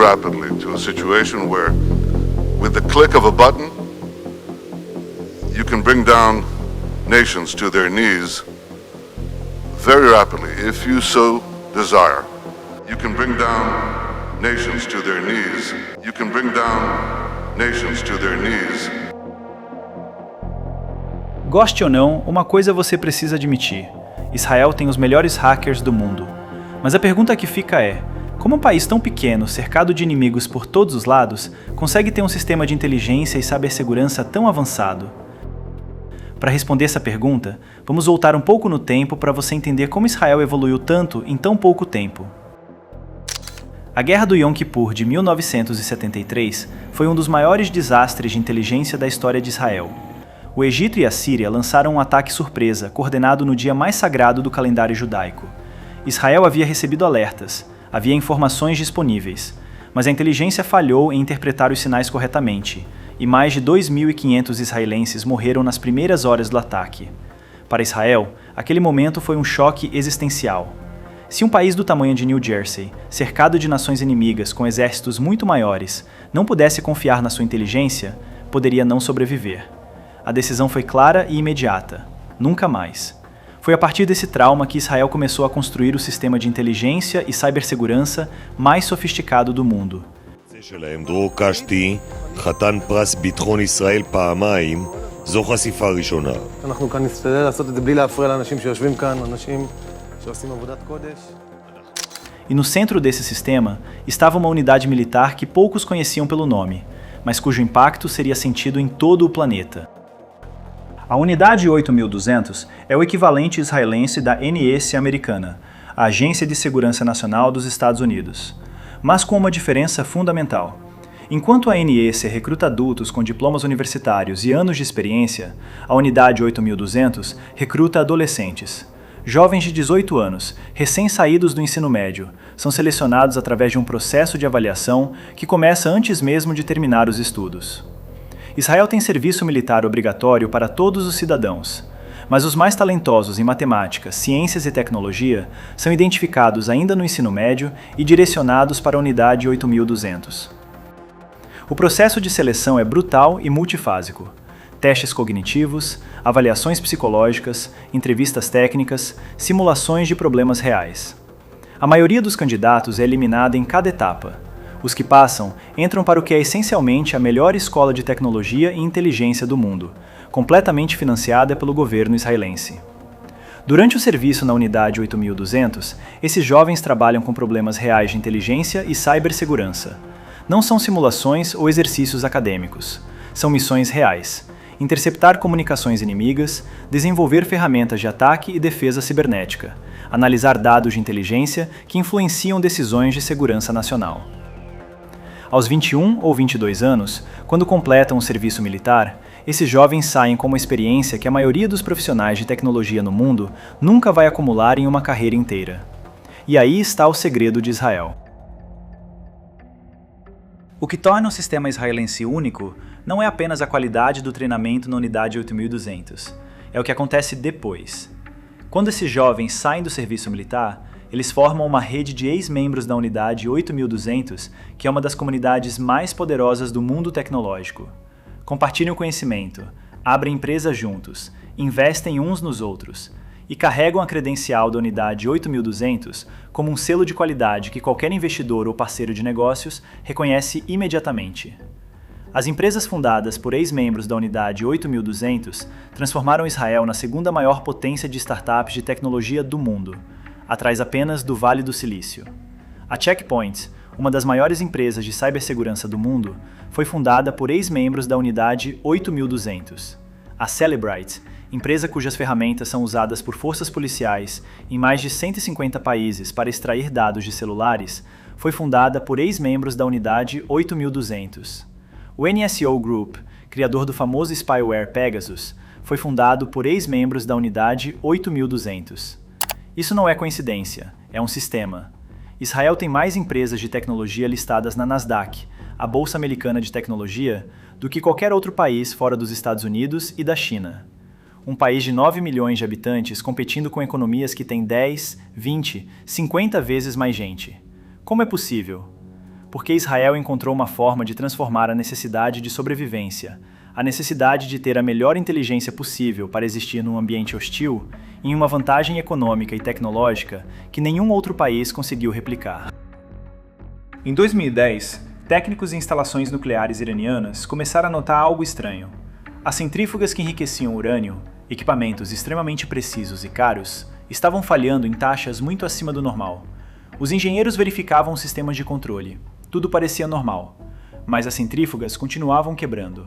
rapidly to a situation where, with the click of a button, you can bring down nations to their knees very rapidly, if you so desire. You can bring down nations to their knees. You can bring down nations to their knees. Goste ou não, uma coisa você precisa admitir: Israel tem os melhores hackers do mundo. Mas a pergunta que fica é: como um país tão pequeno, cercado de inimigos por todos os lados, consegue ter um sistema de inteligência e cibersegurança tão avançado? Para responder essa pergunta, vamos voltar um pouco no tempo para você entender como Israel evoluiu tanto em tão pouco tempo. A Guerra do Yom Kippur de 1973 foi um dos maiores desastres de inteligência da história de Israel. O Egito e a Síria lançaram um ataque surpresa, coordenado no dia mais sagrado do calendário judaico. Israel havia recebido alertas, havia informações disponíveis, mas a inteligência falhou em interpretar os sinais corretamente, e mais de 2.500 israelenses morreram nas primeiras horas do ataque. Para Israel, aquele momento foi um choque existencial. Se um país do tamanho de New Jersey, cercado de nações inimigas com exércitos muito maiores, não pudesse confiar na sua inteligência, poderia não sobreviver. A decisão foi clara e imediata: nunca mais. Foi a partir desse trauma que Israel começou a construir o sistema de inteligência e cibersegurança mais sofisticado do mundo. שלהם דרור קשתי, חתן פרס ביטחון ישראל פעמיים, זו חשיפה ראשונה. אנחנו כאן נשתדל לעשות את זה בלי להפריע לאנשים שיושבים כאן, אנשים שעושים עבודת קודש. E no centro desse sistema estava uma unidade militar que poucos conheciam pelo nome, mas cujo impacto seria sentido em todo o planeta. A Unidade 8200 é o equivalente israelense da NS americana, a Agência de Segurança Nacional dos Estados Unidos. Mas com uma diferença fundamental. Enquanto a NS recruta adultos com diplomas universitários e anos de experiência, a Unidade 8200 recruta adolescentes. Jovens de 18 anos, recém-saídos do ensino médio, são selecionados através de um processo de avaliação que começa antes mesmo de terminar os estudos. Israel tem serviço militar obrigatório para todos os cidadãos, mas os mais talentosos em matemática, ciências e tecnologia são identificados ainda no ensino médio e direcionados para a Unidade 8200. O processo de seleção é brutal e multifásico. Testes cognitivos, avaliações psicológicas, entrevistas técnicas, simulações de problemas reais. A maioria dos candidatos é eliminada em cada etapa. Os que passam entram para o que é essencialmente a melhor escola de tecnologia e inteligência do mundo, completamente financiada pelo governo israelense. Durante o serviço na Unidade 8200, esses jovens trabalham com problemas reais de inteligência e cibersegurança. Não são simulações ou exercícios acadêmicos. São missões reais: interceptar comunicações inimigas, desenvolver ferramentas de ataque e defesa cibernética, analisar dados de inteligência que influenciam decisões de segurança nacional. Aos 21 ou 22 anos, quando completam o serviço militar, esses jovens saem com uma experiência que a maioria dos profissionais de tecnologia no mundo nunca vai acumular em uma carreira inteira. E aí está o segredo de Israel. O que torna o sistema israelense único não é apenas a qualidade do treinamento na Unidade 8200, é o que acontece depois. Quando esses jovens saem do serviço militar, eles formam uma rede de ex-membros da Unidade 8200, que é uma das comunidades mais poderosas do mundo tecnológico. Compartilham o conhecimento, abrem empresas juntos, investem uns nos outros e carregam a credencial da Unidade 8200 como um selo de qualidade que qualquer investidor ou parceiro de negócios reconhece imediatamente. As empresas fundadas por ex-membros da Unidade 8200 transformaram Israel na segunda maior potência de startups de tecnologia do mundo, atrás apenas do Vale do Silício. A Check Point, uma das maiores empresas de cibersegurança do mundo, foi fundada por ex-membros da Unidade 8200. A Cellebrite, empresa cujas ferramentas são usadas por forças policiais em mais de 150 países para extrair dados de celulares, foi fundada por ex-membros da Unidade 8200. O NSO Group, criador do famoso spyware Pegasus, foi fundado por ex-membros da Unidade 8200. Isso não é coincidência, é um sistema. Israel tem mais empresas de tecnologia listadas na Nasdaq, a bolsa americana de tecnologia, do que qualquer outro país fora dos Estados Unidos e da China. Um país de 9 milhões de habitantes competindo com economias que têm 10, 20, 50 vezes mais gente. Como é possível? porque Israel encontrou uma forma de transformar a necessidade de sobrevivência, a necessidade de ter a melhor inteligência possível para existir num ambiente hostil, em uma vantagem econômica e tecnológica que nenhum outro país conseguiu replicar. Em 2010, técnicos em instalações nucleares iranianas começaram a notar algo estranho. As centrífugas que enriqueciam urânio, equipamentos extremamente precisos e caros, estavam falhando em taxas muito acima do normal. Os engenheiros verificavam os sistemas de controle. Tudo parecia normal, mas as centrífugas continuavam quebrando.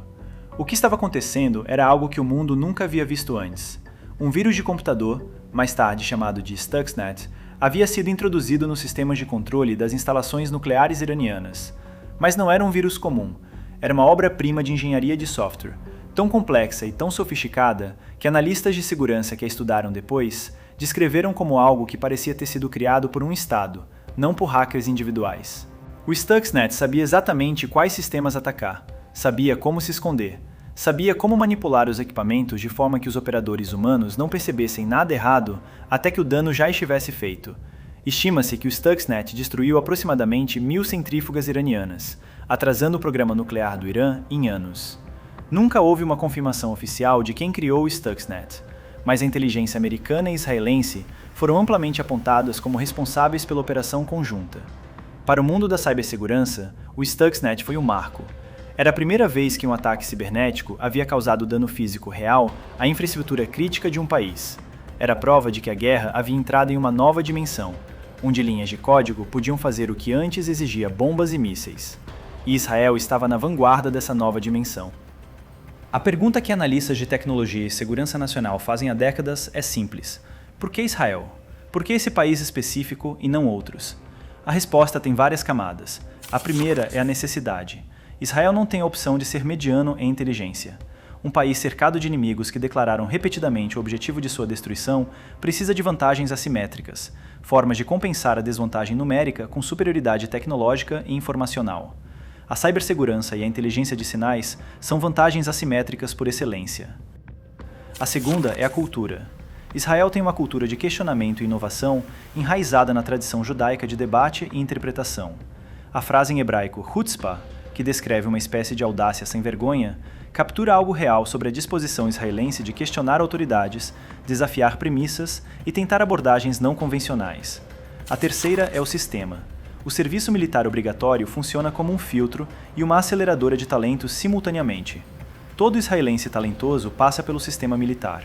O que estava acontecendo era algo que o mundo nunca havia visto antes. Um vírus de computador, mais tarde chamado de Stuxnet, havia sido introduzido nos sistemas de controle das instalações nucleares iranianas. Mas não era um vírus comum, era uma obra-prima de engenharia de software, tão complexa e tão sofisticada que analistas de segurança que a estudaram depois descreveram como algo que parecia ter sido criado por um Estado, não por hackers individuais. O Stuxnet sabia exatamente quais sistemas atacar, sabia como se esconder, sabia como manipular os equipamentos de forma que os operadores humanos não percebessem nada errado até que o dano já estivesse feito. Estima-se que o Stuxnet destruiu aproximadamente 1.000 centrífugas iranianas, atrasando o programa nuclear do Irã em anos. Nunca houve uma confirmação oficial de quem criou o Stuxnet, mas a inteligência americana e israelense foram amplamente apontadas como responsáveis pela operação conjunta. Para o mundo da cibersegurança, o Stuxnet foi um marco. Era a primeira vez que um ataque cibernético havia causado dano físico real à infraestrutura crítica de um país. Era a prova de que a guerra havia entrado em uma nova dimensão, onde linhas de código podiam fazer o que antes exigia bombas e mísseis. E Israel estava na vanguarda dessa nova dimensão. A pergunta que analistas de tecnologia e segurança nacional fazem há décadas é simples: por que Israel? Por que esse país específico e não outros? A resposta tem várias camadas. A primeira é a necessidade. Israel não tem a opção de ser mediano em inteligência. Um país cercado de inimigos que declararam repetidamente o objetivo de sua destruição precisa de vantagens assimétricas, formas de compensar a desvantagem numérica com superioridade tecnológica e informacional. A cibersegurança e a inteligência de sinais são vantagens assimétricas por excelência. A segunda é a cultura. Israel tem uma cultura de questionamento e inovação enraizada na tradição judaica de debate e interpretação. A frase em hebraico chutzpah, que descreve uma espécie de audácia sem vergonha, captura algo real sobre a disposição israelense de questionar autoridades, desafiar premissas e tentar abordagens não convencionais. A terceira é o sistema. O serviço militar obrigatório funciona como um filtro e uma aceleradora de talentos simultaneamente. Todo israelense talentoso passa pelo sistema militar.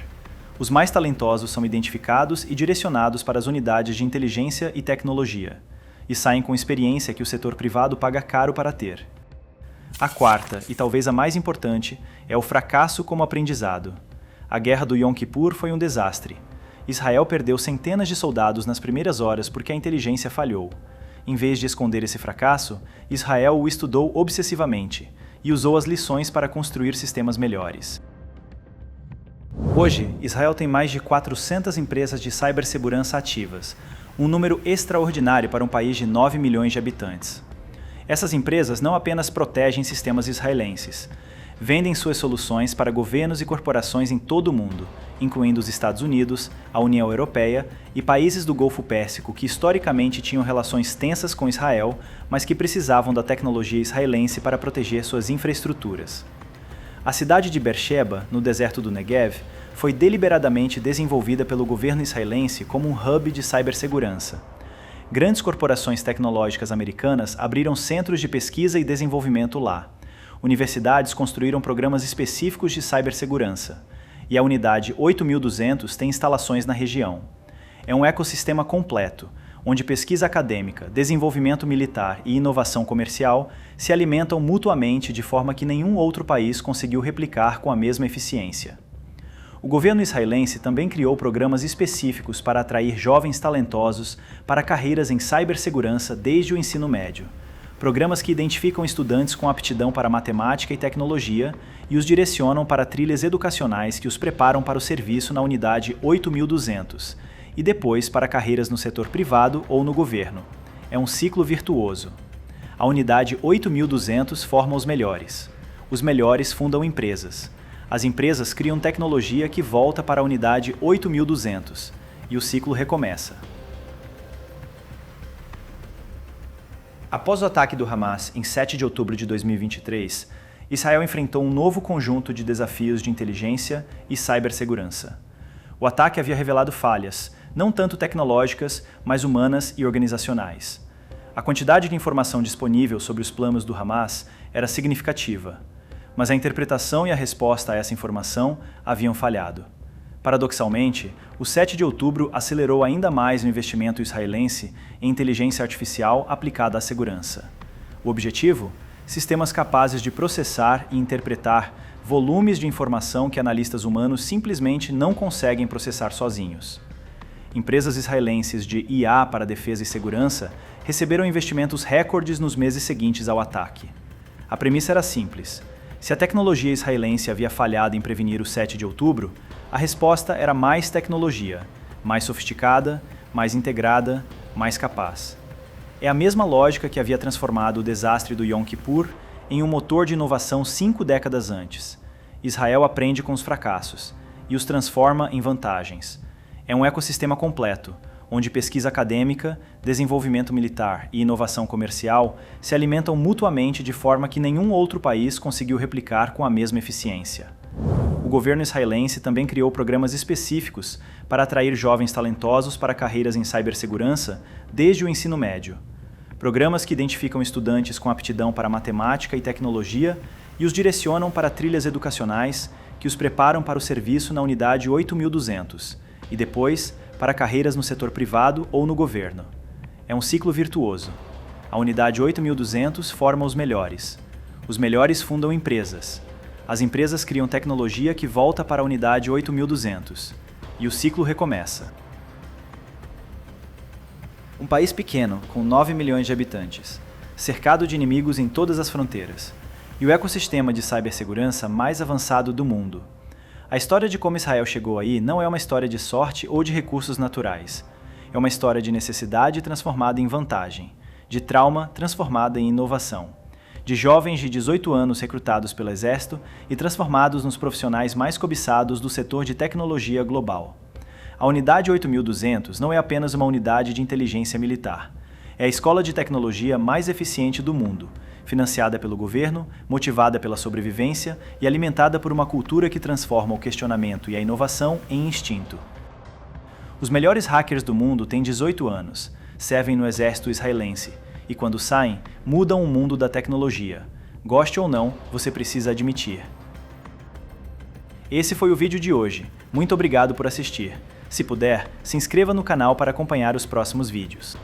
Os mais talentosos são identificados e direcionados para as unidades de inteligência e tecnologia, e saem com experiência que o setor privado paga caro para ter. A quarta, e talvez a mais importante, é o fracasso como aprendizado. A guerra do Yom Kippur foi um desastre. Israel perdeu centenas de soldados nas primeiras horas porque a inteligência falhou. Em vez de esconder esse fracasso, Israel o estudou obsessivamente e usou as lições para construir sistemas melhores. Hoje, Israel tem mais de 400 empresas de cibersegurança ativas, um número extraordinário para um país de 9 milhões de habitantes. Essas empresas não apenas protegem sistemas israelenses, vendem suas soluções para governos e corporações em todo o mundo, incluindo os Estados Unidos, a União Europeia e países do Golfo Pérsico que historicamente tinham relações tensas com Israel, mas que precisavam da tecnologia israelense para proteger suas infraestruturas. A cidade de Beersheba, no deserto do Negev, foi deliberadamente desenvolvida pelo governo israelense como um hub de cibersegurança. Grandes corporações tecnológicas americanas abriram centros de pesquisa e desenvolvimento lá. Universidades construíram programas específicos de cibersegurança. E a unidade 8200 tem instalações na região. É um ecossistema completo, onde pesquisa acadêmica, desenvolvimento militar e inovação comercial se alimentam mutuamente de forma que nenhum outro país conseguiu replicar com a mesma eficiência. O governo israelense também criou programas específicos para atrair jovens talentosos para carreiras em cibersegurança desde o ensino médio. Programas que identificam estudantes com aptidão para matemática e tecnologia e os direcionam para trilhas educacionais que os preparam para o serviço na unidade 8200 e depois para carreiras no setor privado ou no governo. É um ciclo virtuoso. A unidade 8200 forma os melhores. Os melhores fundam empresas. As empresas criam tecnologia que volta para a unidade 8200 e o ciclo recomeça. Após o ataque do Hamas em 7 de outubro de 2023, Israel enfrentou um novo conjunto de desafios de inteligência e cibersegurança. O ataque havia revelado falhas, não tanto tecnológicas, mas humanas e organizacionais. A quantidade de informação disponível sobre os planos do Hamas era significativa, mas a interpretação e a resposta a essa informação haviam falhado. Paradoxalmente, o 7 de outubro acelerou ainda mais o investimento israelense em inteligência artificial aplicada à segurança. O objetivo? Sistemas capazes de processar e interpretar volumes de informação que analistas humanos simplesmente não conseguem processar sozinhos. Empresas israelenses de IA para defesa e segurança receberam investimentos recordes nos meses seguintes ao ataque. A premissa era simples. Se a tecnologia israelense havia falhado em prevenir o 7 de outubro, a resposta era mais tecnologia, mais sofisticada, mais integrada, mais capaz. É a mesma lógica que havia transformado o desastre do Yom Kippur em um motor de inovação 5 décadas antes. Israel aprende com os fracassos e os transforma em vantagens. É um ecossistema completo, onde pesquisa acadêmica, desenvolvimento militar e inovação comercial se alimentam mutuamente de forma que nenhum outro país conseguiu replicar com a mesma eficiência. O governo israelense também criou programas específicos para atrair jovens talentosos para carreiras em cibersegurança desde o ensino médio. Programas que identificam estudantes com aptidão para matemática e tecnologia e os direcionam para trilhas educacionais que os preparam para o serviço na unidade 8200 e depois para carreiras no setor privado ou no governo. É um ciclo virtuoso. A unidade 8200 forma os melhores. Os melhores fundam empresas. As empresas criam tecnologia que volta para a unidade 8200. E o ciclo recomeça. Um país pequeno, com 9 milhões de habitantes, cercado de inimigos em todas as fronteiras, e o ecossistema de cibersegurança mais avançado do mundo. A história de como Israel chegou aí não é uma história de sorte ou de recursos naturais. É uma história de necessidade transformada em vantagem, de trauma transformada em inovação, de jovens de 18 anos recrutados pelo Exército e transformados nos profissionais mais cobiçados do setor de tecnologia global. A Unidade 8200 não é apenas uma unidade de inteligência militar. É a escola de tecnologia mais eficiente do mundo, financiada pelo governo, motivada pela sobrevivência e alimentada por uma cultura que transforma o questionamento e a inovação em instinto. Os melhores hackers do mundo têm 18 anos, servem no exército israelense e, quando saem, mudam o mundo da tecnologia. Goste ou não, você precisa admitir. Esse foi o vídeo de hoje. Muito obrigado por assistir. Se puder, se inscreva no canal para acompanhar os próximos vídeos.